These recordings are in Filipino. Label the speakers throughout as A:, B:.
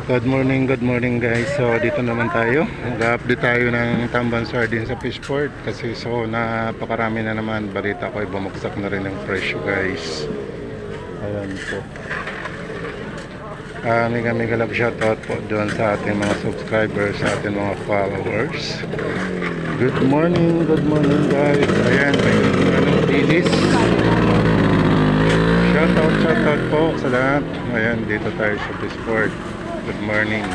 A: Good morning guys. So dito naman tayo. Nag-update tayo ng tamban sardine sa Fishport kasi so napakarami na naman. Balita ko ay bumagsak na rin ang presyo guys. Ayan po. Mega love shoutout po doon sa ating mga subscribers, sa ating mga followers. Good morning guys. Ayan, may dilis. Shoutout po sa lahat. Ayan, dito tayo sa Fishport. Good morning.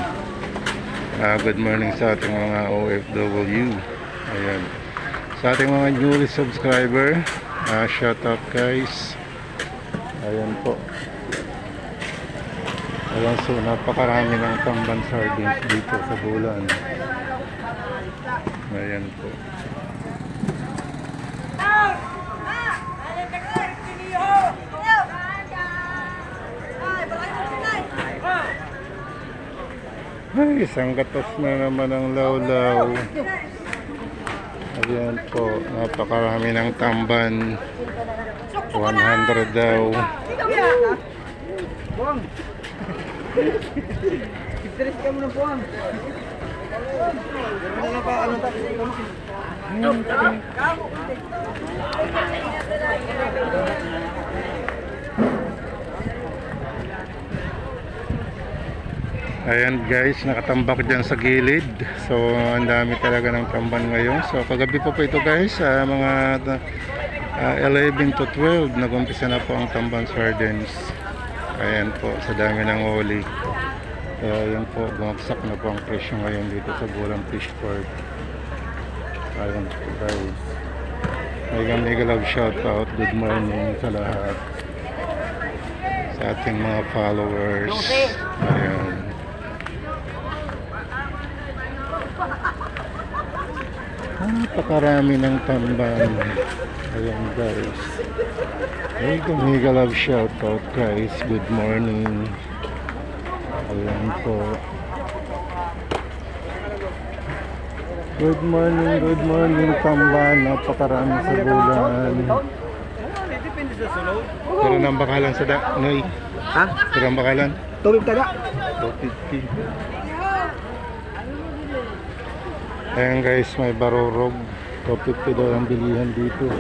A: Good morning sa ating mga OFW. Ayan. Sa ating mga newly subscriber, shout out guys. Ayan po. Ayan, so napakarami ng tamban sardines dito sa Bulan. Ayan po. Ay, isang gatos na naman ang lawlaw. Ayan po, napakarami ng tamban. 100 daw.
B: Buang. Interes ka muna, Buang. Ano pa, ano tapos ikaw?
A: Ayan guys, nakatambak dyan sa gilid. So ang dami talaga ng tamban ngayon. So kagabi po ito guys, mga 11 to 12 nag-umpisa na po ang tamban sardines. Ayan po, sa dami ng huli. Kaya ayan po, bumagsak na po ang presyo ngayon dito sa Bulang Fishport. Ayan po guys. Mega love shoutout. Good morning sa lahat, sa ating mga followers. Ayan. Napakarami ng tamban. Ayan guys. Mega love shoutout guys. Good morning. Ayan po. Good morning tamban. Napakarami sa Bulan. Pero nang bakalan sa Noy.
B: Ha?
A: Pero nang bakalan?
B: Tubig taga.
A: 250. Ayan guys, may barorog. 250 daw ang bilihan dito.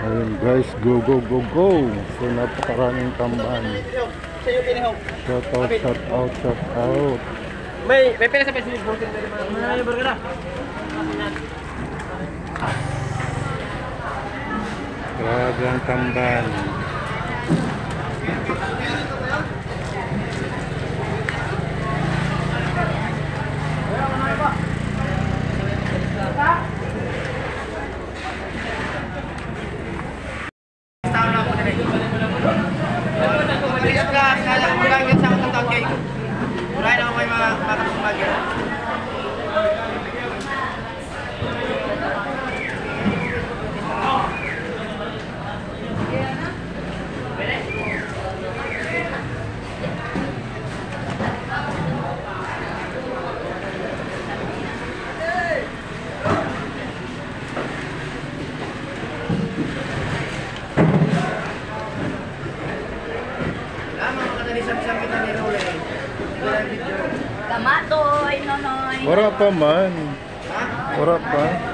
A: Ayan guys, go. So napakaraming tamban. Shout out.
B: May pera sa peso. May burger na.
A: Grabe ang tamban.
C: Kamatoy, nonoy.
A: Wala pa man. Wala pa.